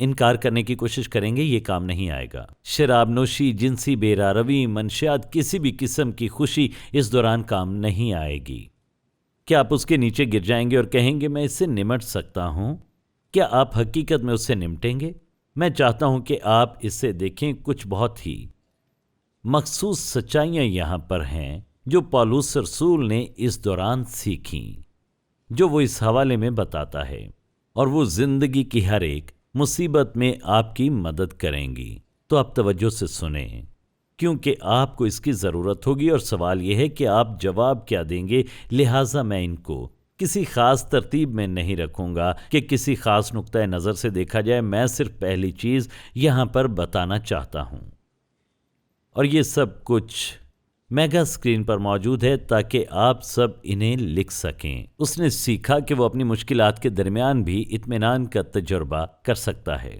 انکار کرنے کی کوشش کریں گے یہ کام نہیں آئے گا۔ شراب نوشی، جنسی بیراروی، منشیات، کسی بھی قسم کی خوشی اس دوران کام نہیں آئے گی۔ کیا آپ اس کے نیچے گر جائیں گے اور کہیں گے میں اس سے نمٹ سکتا ہوں؟ کیا آپ حقیقت میں اس سے نمٹیں گے؟ میں چاہتا ہوں کہ آپ اس سے دیکھیں، کچھ بہت ہی مخصوص سچائیاں یہاں پر ہیں جو پولس رسول نے اس دوران سیکھیں، جو وہ اس حوالے میں بتاتا ہے، اور وہ زندگی کی ہر ایک مصیبت میں آپ کی مدد کریں گی۔ تو آپ توجہ سے سنیں، کیونکہ آپ کو اس کی ضرورت ہوگی، اور سوال یہ ہے کہ آپ جواب کیا دیں گے۔ لہٰذا میں ان کو کسی خاص ترتیب میں نہیں رکھوں گا کہ کسی خاص نقطۂ نظر سے دیکھا جائے، میں صرف پہلی چیز یہاں پر بتانا چاہتا ہوں، اور یہ سب کچھ میگا اسکرین پر موجود ہے تاکہ آپ سب انہیں لکھ سکیں۔ اس نے سیکھا کہ وہ اپنی مشکلات کے درمیان بھی اطمینان کا تجربہ کر سکتا ہے،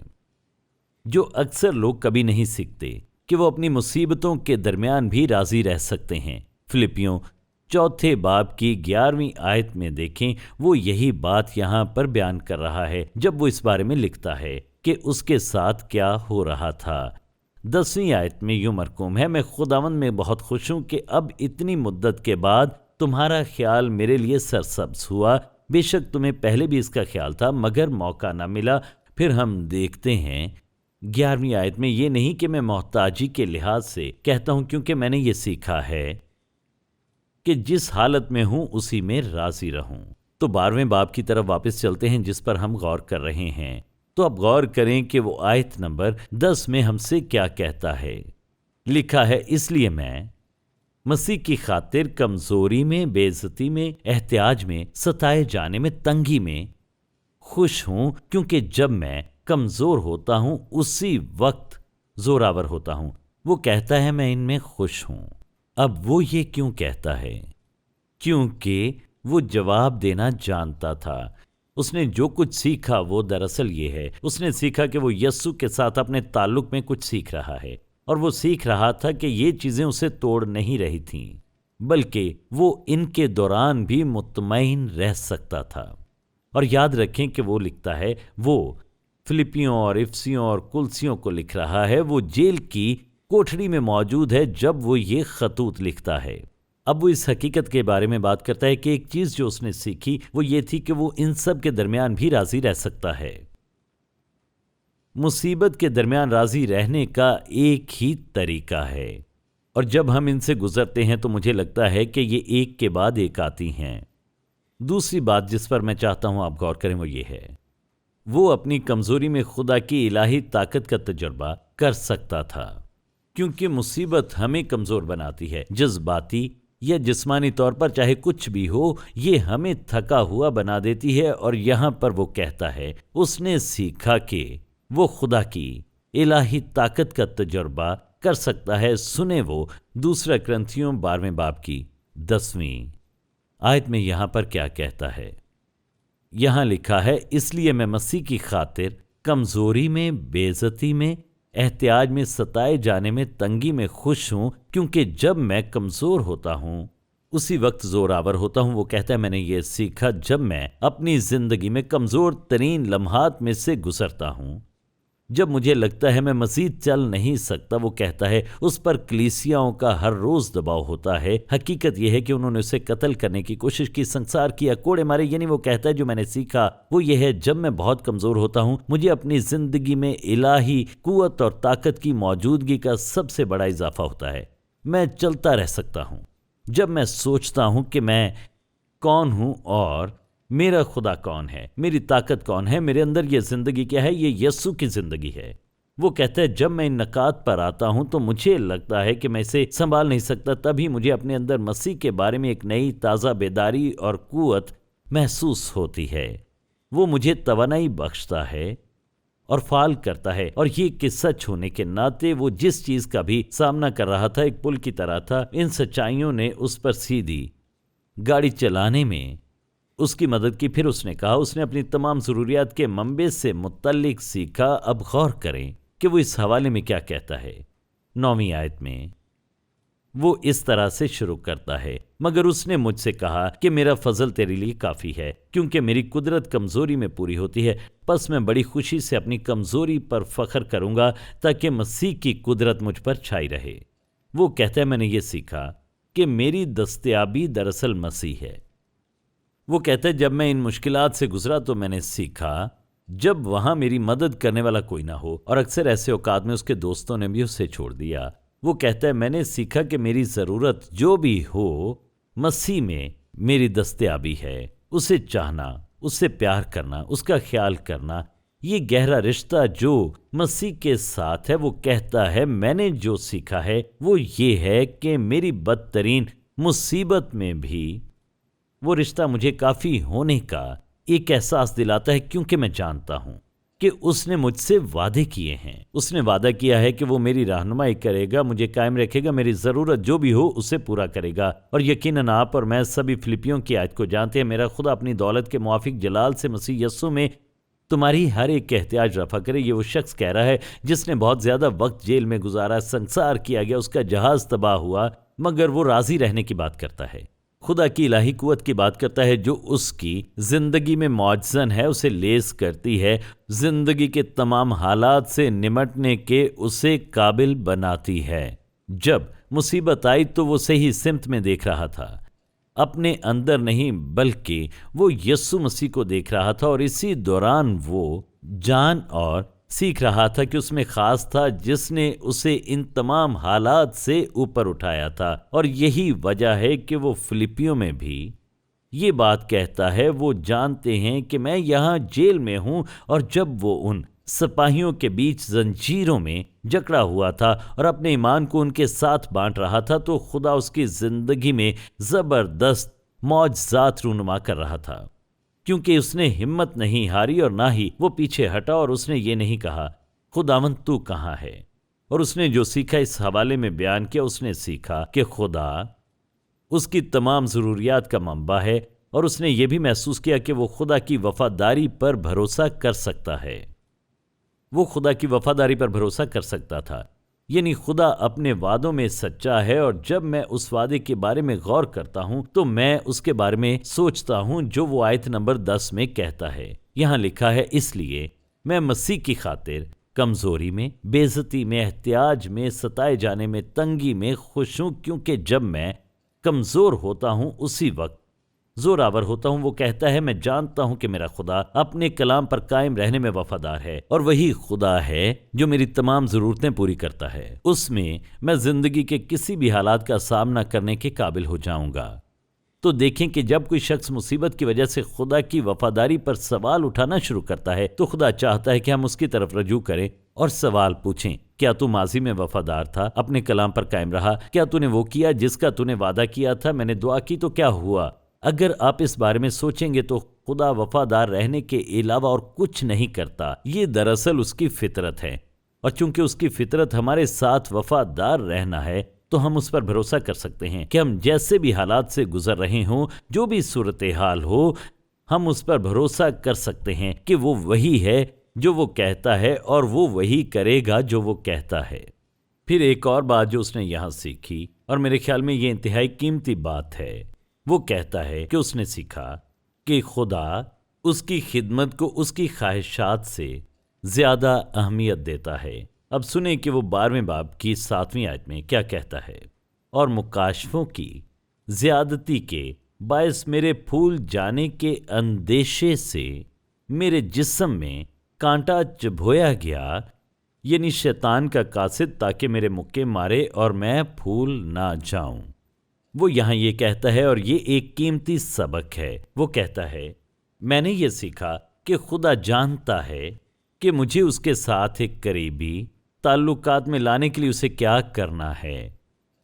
جو اکثر لوگ کبھی نہیں سیکھتے، کہ وہ اپنی مصیبتوں کے درمیان بھی راضی رہ سکتے ہیں۔ فلپیوں 4 باب کی 11ویں آیت میں دیکھیں، وہ یہی بات یہاں پر بیان کر رہا ہے جب وہ اس بارے میں لکھتا ہے کہ اس کے ساتھ کیا ہو رہا تھا۔ 10ویں آیت میں یوں مرقوم ہے، میں خداوند میں بہت خوش ہوں کہ اب اتنی مدت کے بعد تمہارا خیال میرے لیے سرسبز ہوا۔ بے شک تمہیں پہلے بھی اس کا خیال تھا مگر موقع نہ ملا۔ پھر ہم دیکھتے ہیں 11ویں آیت میں، یہ نہیں کہ میں محتاجی کے لحاظ سے کہتا ہوں، کیونکہ میں نے یہ سیکھا ہے کہ جس حالت میں ہوں اسی میں راضی رہوں۔ تو 12ویں باب کی طرف واپس چلتے ہیں جس پر ہم غور کر رہے ہیں۔ تو اب غور کریں کہ وہ آیت نمبر 10 میں ہم سے کیا کہتا ہے۔ لکھا ہے، اس لیے میں مسیح کی خاطر کمزوری میں، بے عزتی میں، احتیاج میں، ستائے جانے میں، تنگی میں خوش ہوں، کیونکہ جب میں کمزور ہوتا ہوں اسی وقت زوراور ہوتا ہوں۔ وہ کہتا ہے میں ان میں خوش ہوں۔ اب وہ یہ کیوں کہتا ہے؟ کیونکہ وہ جواب دینا جانتا تھا۔ اس نے جو کچھ سیکھا وہ دراصل یہ ہے، اس نے سیکھا کہ وہ یسوع کے ساتھ اپنے تعلق میں کچھ سیکھ رہا ہے، اور وہ سیکھ رہا تھا کہ یہ چیزیں اسے توڑ نہیں رہی تھیں، بلکہ وہ ان کے دوران بھی مطمئن رہ سکتا تھا۔ اور یاد رکھیں کہ وہ لکھتا ہے، وہ فلپیوں اور افسیوں اور کلسیوں کو لکھ رہا ہے، وہ جیل کی کوٹھڑی میں موجود ہے جب وہ یہ خطوط لکھتا ہے۔ اب وہ اس حقیقت کے بارے میں بات کرتا ہے کہ ایک چیز جو اس نے سیکھی وہ یہ تھی کہ وہ ان سب کے درمیان بھی راضی رہ سکتا ہے۔ مصیبت کے درمیان راضی رہنے کا ایک ہی طریقہ ہے، اور جب ہم ان سے گزرتے ہیں تو مجھے لگتا ہے کہ یہ ایک کے بعد ایک آتی ہیں۔ دوسری بات جس پر میں چاہتا ہوں آپ غور کریں وہ یہ ہے، وہ اپنی کمزوری میں خدا کی الہی طاقت کا تجربہ کر سکتا تھا، کیونکہ مصیبت ہمیں کمزور بناتی ہے، جذباتی یا جسمانی طور پر، چاہے کچھ بھی ہو، یہ ہمیں تھکا ہوا بنا دیتی ہے۔ اور یہاں پر وہ کہتا ہے اس نے سیکھا کہ وہ خدا کی الہی طاقت کا تجربہ کر سکتا ہے۔ سنیں وہ 2 کرنتھیوں 12ویں باب کی 10ویں آیت میں یہاں پر کیا کہتا ہے۔ یہاں لکھا ہے، اس لیے میں مسیح کی خاطر کمزوری میں، بے عزتی میں، احتیاج میں، ستائے جانے میں، تنگی میں خوش ہوں، کیونکہ جب میں کمزور ہوتا ہوں اسی وقت زوراور ہوتا ہوں۔ وہ کہتا ہے میں نے یہ سیکھا جب میں اپنی زندگی میں کمزور ترین لمحات میں سے گزرتا ہوں، جب مجھے لگتا ہے میں مزید چل نہیں سکتا۔ وہ کہتا ہے اس پر کلیسیاؤں کا ہر روز دباؤ ہوتا ہے۔ حقیقت یہ ہے کہ انہوں نے اسے قتل کرنے کی کوشش کی، سنسار کیا، کوڑے مارے۔ یعنی وہ کہتا ہے جو میں نے سیکھا وہ یہ ہے، جب میں بہت کمزور ہوتا ہوں مجھے اپنی زندگی میں الہی قوت اور طاقت کی موجودگی کا سب سے بڑا اضافہ ہوتا ہے۔ میں چلتا رہ سکتا ہوں جب میں سوچتا ہوں کہ میں کون ہوں اور میرا خدا کون ہے، میری طاقت کون ہے، میرے اندر یہ زندگی کیا ہے، یہ یسوع کی زندگی ہے۔ وہ کہتا ہے جب میں ان نکات پر آتا ہوں تو مجھے لگتا ہے کہ میں اسے سنبھال نہیں سکتا، تبھی مجھے اپنے اندر مسیح کے بارے میں ایک نئی تازہ بیداری اور قوت محسوس ہوتی ہے۔ وہ مجھے توانائی بخشتا ہے اور فعال کرتا ہے، اور یہ کہ سچ ہونے کے ناطے وہ جس چیز کا بھی سامنا کر رہا تھا ایک پل کی طرح تھا۔ ان سچائیوں نے اس پر سیدھی گاڑی چلانے میں اس کی مدد کی۔ پھر اس نے کہا اس نے اپنی تمام ضروریات کے منبع سے متعلق سیکھا۔ اب غور کریں کہ وہ اس حوالے میں کیا کہتا ہے 9ویں آیت میں۔ وہ اس طرح سے شروع کرتا ہے، مگر اس نے مجھ سے کہا کہ میرا فضل تیرے لیے کافی ہے، کیونکہ میری قدرت کمزوری میں پوری ہوتی ہے، پس میں بڑی خوشی سے اپنی کمزوری پر فخر کروں گا تاکہ مسیح کی قدرت مجھ پر چھائی رہے۔ وہ کہتا ہے میں نے یہ سیکھا کہ میری دستیابی دراصل مسیح ہے۔ وہ کہتا ہے جب میں ان مشکلات سے گزرا تو میں نے سیکھا جب وہاں میری مدد کرنے والا کوئی نہ ہو، اور اکثر ایسے اوقات میں اس کے دوستوں نے بھی اسے چھوڑ دیا۔ وہ کہتا ہے میں نے سیکھا کہ میری ضرورت جو بھی ہو مسیح میں میری دستیابی ہے۔ اسے چاہنا، اس سے پیار کرنا، اس کا خیال کرنا، یہ گہرا رشتہ جو مسیح کے ساتھ ہے، وہ کہتا ہے میں نے جو سیکھا ہے وہ یہ ہے کہ میری بدترین مصیبت میں بھی وہ رشتہ مجھے کافی ہونے کا ایک احساس دلاتا ہے، کیونکہ میں جانتا ہوں کہ اس نے مجھ سے وعدے کیے ہیں۔ اس نے وعدہ کیا ہے کہ وہ میری رہنمائی کرے گا، مجھے قائم رکھے گا، میری ضرورت جو بھی ہو اسے پورا کرے گا۔ اور یقیناً آپ اور میں سبھی فلپیوں کی آیت کو جانتے ہیں، میرا خدا اپنی دولت کے موافق جلال سے مسیح یسوع میں تمہاری ہر ایک کا احتیاج رفع کرے۔ یہ وہ شخص کہہ رہا ہے جس نے بہت زیادہ وقت جیل میں گزارا، سنسار کیا گیا، اس کا جہاز تباہ ہوا، مگر وہ راضی رہنے کی بات کرتا ہے، خدا کی الہی قوت کی بات کرتا ہے جو اس کی زندگی میں معجزن ہے، اسے لیس کرتی ہے، زندگی کے تمام حالات سے نمٹنے کے اسے قابل بناتی ہے۔ جب مصیبت آئی تو وہ صحیح سمت میں دیکھ رہا تھا، اپنے اندر نہیں بلکہ وہ یسوع مسیح کو دیکھ رہا تھا، اور اسی دوران وہ جان اور سیکھ رہا تھا کہ اس میں خاص تھا جس نے اسے ان تمام حالات سے اوپر اٹھایا تھا۔ اور یہی وجہ ہے کہ وہ فلپیوں میں بھی یہ بات کہتا ہے، وہ جانتے ہیں کہ میں یہاں جیل میں ہوں، اور جب وہ ان سپاہیوں کے بیچ زنجیروں میں جکڑا ہوا تھا اور اپنے ایمان کو ان کے ساتھ بانٹ رہا تھا، تو خدا اس کی زندگی میں زبردست معجزات رونما کر رہا تھا، کیونکہ اس نے ہمت نہیں ہاری اور نہ ہی وہ پیچھے ہٹا، اور اس نے یہ نہیں کہا خداوند تو کہاں ہے۔ اور اس نے جو سیکھا اس حوالے میں بیان کیا، اس نے سیکھا کہ خدا اس کی تمام ضروریات کا منبع ہے، اور اس نے یہ بھی محسوس کیا کہ وہ خدا کی وفاداری پر بھروسہ کر سکتا ہے۔ وہ خدا کی وفاداری پر بھروسہ کر سکتا تھا، یعنی خدا اپنے وعدوں میں سچا ہے، اور جب میں اس وعدے کے بارے میں غور کرتا ہوں تو میں اس کے بارے میں سوچتا ہوں جو وہ آیت نمبر 10 میں کہتا ہے۔ یہاں لکھا ہے اس لیے میں مسیح کی خاطر کمزوری میں، بے عزتی میں، احتیاج میں، ستائے جانے میں، تنگی میں خوش ہوں، کیونکہ جب میں کمزور ہوتا ہوں اسی وقت زور آور ہوتا ہوں۔ وہ کہتا ہے میں جانتا ہوں کہ میرا خدا اپنے کلام پر قائم رہنے میں وفادار ہے، اور وہی خدا ہے جو میری تمام ضرورتیں پوری کرتا ہے۔ اس میں زندگی کے کسی بھی حالات کا سامنا کرنے کے قابل ہو جاؤں گا۔ تو دیکھیں کہ جب کوئی شخص مصیبت کی وجہ سے خدا کی وفاداری پر سوال اٹھانا شروع کرتا ہے تو خدا چاہتا ہے کہ ہم اس کی طرف رجوع کریں اور سوال پوچھیں، کیا تو ماضی میں وفادار تھا، اپنے کلام پر قائم رہا؟ کیا تو نے وہ کیا جس کا تو نے وعدہ کیا تھا؟ میں نے دعا کی تو کیا ہوا؟ اگر آپ اس بارے میں سوچیں گے تو خدا وفادار رہنے کے علاوہ اور کچھ نہیں کرتا۔ یہ دراصل اس کی فطرت ہے، اور چونکہ اس کی فطرت ہمارے ساتھ وفادار رہنا ہے تو ہم اس پر بھروسہ کر سکتے ہیں کہ ہم جیسے بھی حالات سے گزر رہے ہوں، جو بھی صورتحال ہو، ہم اس پر بھروسہ کر سکتے ہیں کہ وہ وہی ہے جو وہ کہتا ہے، اور وہ وہی کرے گا جو وہ کہتا ہے۔ پھر ایک اور بات جو اس نے یہاں سیکھی، اور میرے خیال میں یہ انتہائی قیمتی بات ہے، وہ کہتا ہے کہ اس نے سیکھا کہ خدا اس کی خدمت کو اس کی خواہشات سے زیادہ اہمیت دیتا ہے۔ اب سنیں کہ وہ 12ویں باب کی 7ویں آیت میں کیا کہتا ہے، اور مکاشفوں کی زیادتی کے باعث میرے پھول جانے کے اندیشے سے میرے جسم میں کانٹا چبھویا گیا، یعنی شیطان کا قاصد، تاکہ میرے مکے مارے اور میں پھول نہ جاؤں۔ وہ یہاں یہ کہتا ہے، اور یہ ایک قیمتی سبق ہے، وہ کہتا ہے میں نے یہ سیکھا کہ خدا جانتا ہے کہ مجھے اس کے ساتھ ایک قریبی تعلقات میں لانے کے لیے اسے کیا کرنا ہے،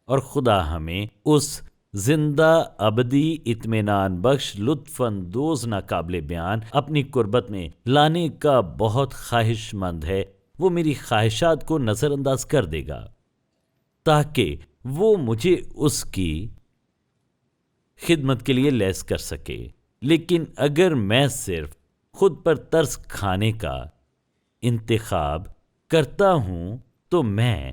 اور خدا ہمیں اس زندہ ابدی اطمینان بخش لطف اندوز ناقابل بیان اپنی قربت میں لانے کا بہت خواہش مند ہے۔ وہ میری خواہشات کو نظر انداز کر دے گا تاکہ وہ مجھے اس کی خدمت کے لیے لیس کر سکے۔ لیکن اگر میں صرف خود پر ترس کھانے کا انتخاب کرتا ہوں تو میں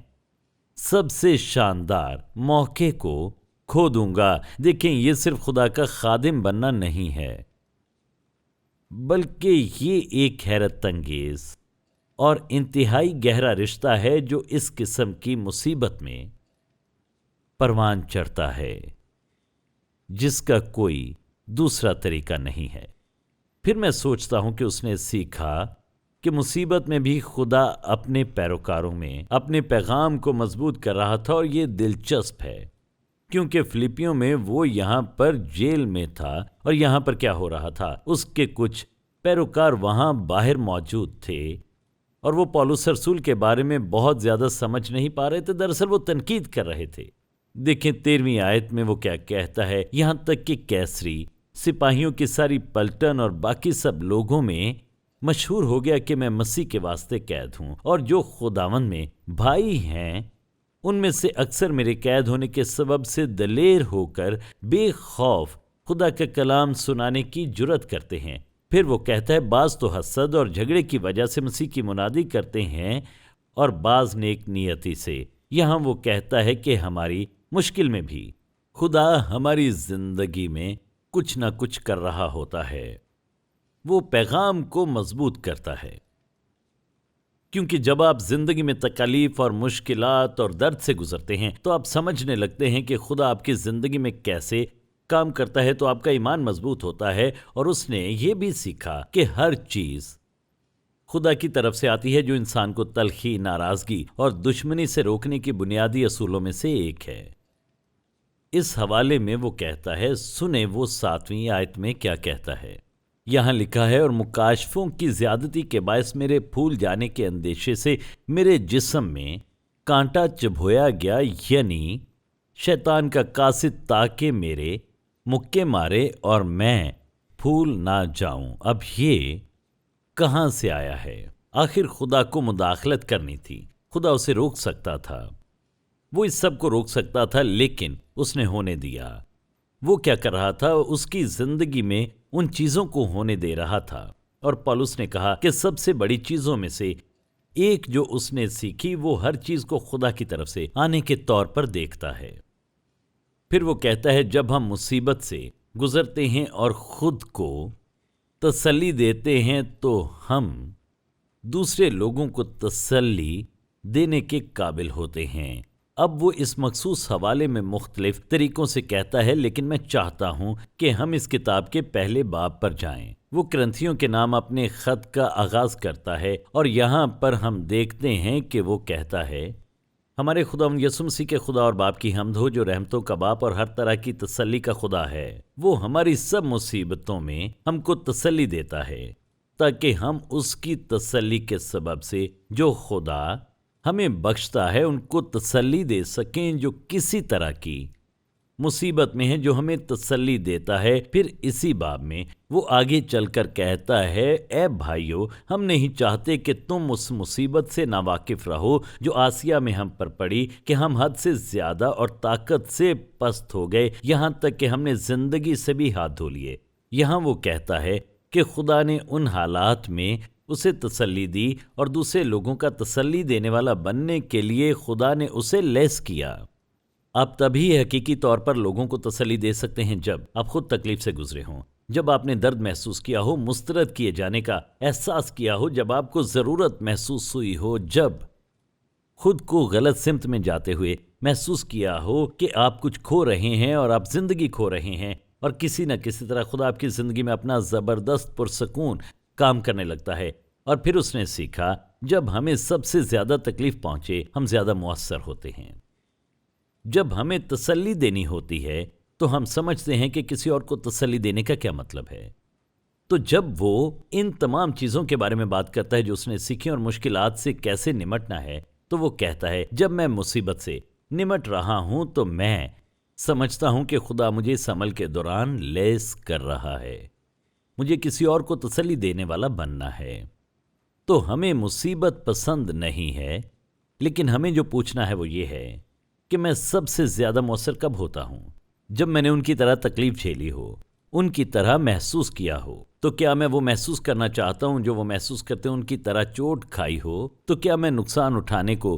سب سے شاندار موقع کو کھو دوں گا۔ دیکھیں، یہ صرف خدا کا خادم بننا نہیں ہے، بلکہ یہ ایک حیرت انگیز اور انتہائی گہرا رشتہ ہے جو اس قسم کی مصیبت میں پروان چڑھتا ہے، جس کا کوئی دوسرا طریقہ نہیں ہے۔ پھر میں سوچتا ہوں کہ اس نے سیکھا کہ مصیبت میں بھی خدا اپنے پیروکاروں میں اپنے پیغام کو مضبوط کر رہا تھا، اور یہ دلچسپ ہے کیونکہ فلپیوں میں وہ یہاں پر جیل میں تھا، اور یہاں پر کیا ہو رہا تھا؟ اس کے کچھ پیروکار وہاں باہر موجود تھے اور وہ پولس رسول کے بارے میں بہت زیادہ سمجھ نہیں پا رہے تھے۔ دراصل وہ تنقید کر رہے تھے۔ دیکھیں 13ویں آیت میں وہ کیا کہتا ہے، یہاں تک کہ کیسری، سپاہیوں کی ساری پلٹن اور باقی سب لوگوں میں مشہور ہو گیا کہ میں مسیح کے واسطے قید ہوں، اور جو خداوند میں بھائی ہیں ان میں سے اکثر میرے قید ہونے کے سبب سے دلیر ہو کر بے خوف خدا کا کلام سنانے کی جرت کرتے ہیں۔ پھر وہ کہتا ہے بعض تو حسد اور جھگڑے کی وجہ سے مسیح کی منادی کرتے ہیں، اور بعض نیک نیتی سے۔ یہاں وہ کہتا ہے کہ ہماری مشکل میں بھی خدا ہماری زندگی میں کچھ نہ کچھ کر رہا ہوتا ہے، وہ پیغام کو مضبوط کرتا ہے۔ کیونکہ جب آپ زندگی میں تکالیف اور مشکلات اور درد سے گزرتے ہیں تو آپ سمجھنے لگتے ہیں کہ خدا آپ کی زندگی میں کیسے کام کرتا ہے، تو آپ کا ایمان مضبوط ہوتا ہے۔ اور اس نے یہ بھی سیکھا کہ ہر چیز خدا کی طرف سے آتی ہے، جو انسان کو تلخی، ناراضگی اور دشمنی سے روکنے کی بنیادی اصولوں میں سے ایک ہے۔ اس حوالے میں وہ کہتا ہے، سنیں وہ 7ویں آیت میں کیا کہتا ہے۔ یہاں لکھا ہے، اور مکاشفوں کی زیادتی کے باعث میرے پھول جانے کے اندیشے سے میرے جسم میں کانٹا چبھویا گیا، یعنی شیطان کا قاصد، تاکہ میرے مکے مارے اور میں پھول نہ جاؤں۔ اب یہ کہاں سے آیا ہے؟ آخر خدا کو مداخلت کرنی تھی، خدا اسے روک سکتا تھا، وہ اس سب کو روک سکتا تھا، لیکن اس نے ہونے دیا۔ وہ کیا کر رہا تھا؟ اس کی زندگی میں ان چیزوں کو ہونے دے رہا تھا۔ اور پولس نے کہا کہ سب سے بڑی چیزوں میں سے ایک جو اس نے سیکھی، وہ ہر چیز کو خدا کی طرف سے آنے کے طور پر دیکھتا ہے۔ پھر وہ کہتا ہے، جب ہم مصیبت سے گزرتے ہیں اور خود کو تسلی دیتے ہیں تو ہم دوسرے لوگوں کو تسلی دینے کے قابل ہوتے ہیں۔ اب وہ اس مخصوص حوالے میں مختلف طریقوں سے کہتا ہے، لیکن میں چاہتا ہوں کہ ہم اس کتاب کے پہلے باب پر جائیں۔ وہ کرنتھیوں کے نام اپنے خط کا آغاز کرتا ہے، اور یہاں پر ہم دیکھتے ہیں کہ وہ کہتا ہے، ہمارے خداوند یسوع مسیح کے خدا اور باپ کی حمد ہو، جو رحمتوں کا باپ اور ہر طرح کی تسلی کا خدا ہے۔ وہ ہماری سب مصیبتوں میں ہم کو تسلی دیتا ہے، تاکہ ہم اس کی تسلی کے سبب سے جو خدا ہمیں بخشتا ہے ان کو تسلی دے سکیں جو کسی طرح کی مصیبت میں ہے، جو ہمیں تسلی دیتا ہے۔ پھر اسی باب میں وہ آگے چل کر کہتا ہے، اے بھائیو، ہم نہیں چاہتے کہ تم اس مصیبت سے ناواقف رہو جو آسیا میں ہم پر پڑی، کہ ہم حد سے زیادہ اور طاقت سے پست ہو گئے، یہاں تک کہ ہم نے زندگی سے بھی ہاتھ دھو لیے۔ یہاں وہ کہتا ہے کہ خدا نے ان حالات میں اسے تسلی دی، اور دوسرے لوگوں کا تسلی دینے والا بننے کے لیے خدا نے اسے لیس کیا۔ آپ تبھی حقیقی طور پر لوگوں کو تسلی دے سکتے ہیں جب آپ خود تکلیف سے گزرے ہوں، جب آپ نے درد محسوس کیا ہو، مسترد کیے جانے کا احساس کیا ہو، جب آپ کو ضرورت محسوس ہوئی ہو، جب خود کو غلط سمت میں جاتے ہوئے محسوس کیا ہو کہ آپ کچھ کھو رہے ہیں اور آپ زندگی کھو رہے ہیں، اور کسی نہ کسی طرح خدا آپ کی زندگی میں اپنا زبردست پرسکون کام کرنے لگتا ہے۔ اور پھر اس نے سیکھا، جب ہمیں سب سے زیادہ تکلیف پہنچے ہم زیادہ مؤثر ہوتے ہیں۔ جب ہمیں تسلی دینی ہوتی ہے تو ہم سمجھتے ہیں کہ کسی اور کو تسلی دینے کا کیا مطلب ہے۔ تو جب وہ ان تمام چیزوں کے بارے میں بات کرتا ہے جو اس نے سیکھی اور مشکلات سے کیسے نمٹنا ہے، تو وہ کہتا ہے، جب میں مصیبت سے نمٹ رہا ہوں تو میں سمجھتا ہوں کہ خدا مجھے اس عمل کے دوران لیس کر رہا ہے، مجھے کسی اور کو تسلی دینے والا بننا ہے۔ تو ہمیں مصیبت پسند نہیں ہے، لیکن ہمیں جو پوچھنا ہے وہ یہ ہے کہ میں سب سے زیادہ مؤثر کب ہوتا ہوں؟ جب میں نے ان کی طرح تکلیف جھیلی ہو، ان کی طرح محسوس کیا ہو۔ تو کیا میں وہ محسوس کرنا چاہتا ہوں جو وہ محسوس کرتے ہیں؟ ان کی طرح چوٹ کھائی ہو تو کیا میں نقصان اٹھانے کو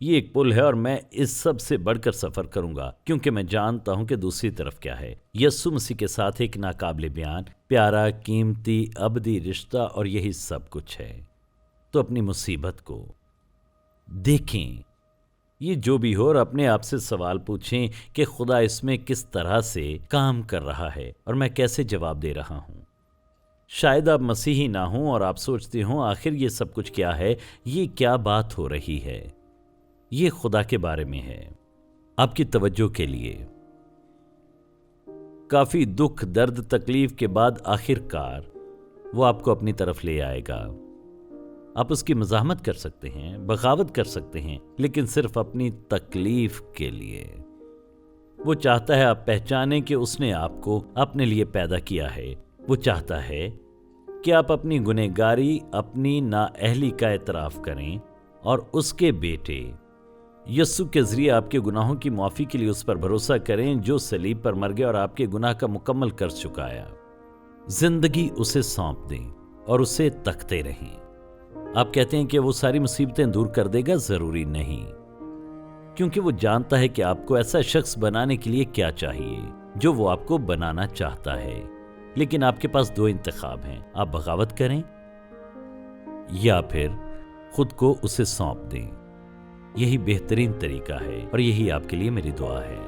یہ ایک پل ہے اور میں اس سب سے بڑھ کر سفر کروں گا کیونکہ میں جانتا ہوں کہ دوسری طرف کیا ہے۔ یسوع مسیح کے ساتھ ایک ناقابل بیان، پیارا، قیمتی، ابدی رشتہ، اور یہی سب کچھ ہے۔ تو اپنی مصیبت کو دیکھیں، یہ جو بھی ہو، اور اپنے آپ سے سوال پوچھیں کہ خدا اس میں کس طرح سے کام کر رہا ہے اور میں کیسے جواب دے رہا ہوں۔ شاید آپ مسیحی نہ ہوں اور آپ سوچتے ہوں آخر یہ سب کچھ کیا ہے، یہ کیا بات ہو رہی ہے۔ یہ خدا کے بارے میں ہے۔ آپ کی توجہ کے لیے، کافی دکھ، درد، تکلیف کے بعد آخر کار وہ آپ کو اپنی طرف لے آئے گا۔ آپ اس کی مزاحمت کر سکتے ہیں، بغاوت کر سکتے ہیں، لیکن صرف اپنی تکلیف کے لیے۔ وہ چاہتا ہے آپ پہچانیں کہ اس نے آپ کو اپنے لیے پیدا کیا ہے۔ وہ چاہتا ہے کہ آپ اپنی گنہگاری، اپنی نااہلی کا اعتراف کریں اور اس کے بیٹے یسوع کے ذریعے آپ کے گناہوں کی معافی کے لیے اس پر بھروسہ کریں جو صلیب پر مر گیا اور آپ کے گناہ کا مکمل کر چکایا۔ زندگی اسے سونپ دیں اور اسے تکتے رہیں۔ آپ کہتے ہیں کہ وہ ساری مصیبتیں دور کر دے گا، ضروری نہیں، کیونکہ وہ جانتا ہے کہ آپ کو ایسا شخص بنانے کے لیے کیا چاہیے جو وہ آپ کو بنانا چاہتا ہے۔ لیکن آپ کے پاس دو انتخاب ہیں، آپ بغاوت کریں یا پھر خود کو اسے سونپ دیں۔ یہی بہترین طریقہ ہے اور یہی آپ کے لیے میری دعا ہے۔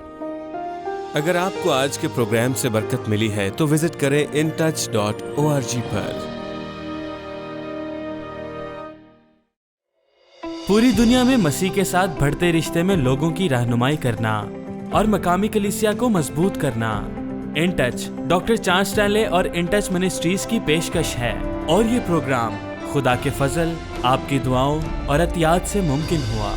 اگر آپ کو آج کے پروگرام سے برکت ملی ہے تو وزٹ کریں intouch.org پر۔ پوری دنیا میں مسیح کے ساتھ بڑھتے رشتے میں لوگوں کی رہنمائی کرنا اور مقامی کلیسیا کو مضبوط کرنا in touch doctor Charles Stanley اور ان ٹچ منسٹریز کی پیشکش ہے، اور یہ پروگرام خدا کے فضل، آپ کی دعاؤں اور عطیات سے ممکن ہوا۔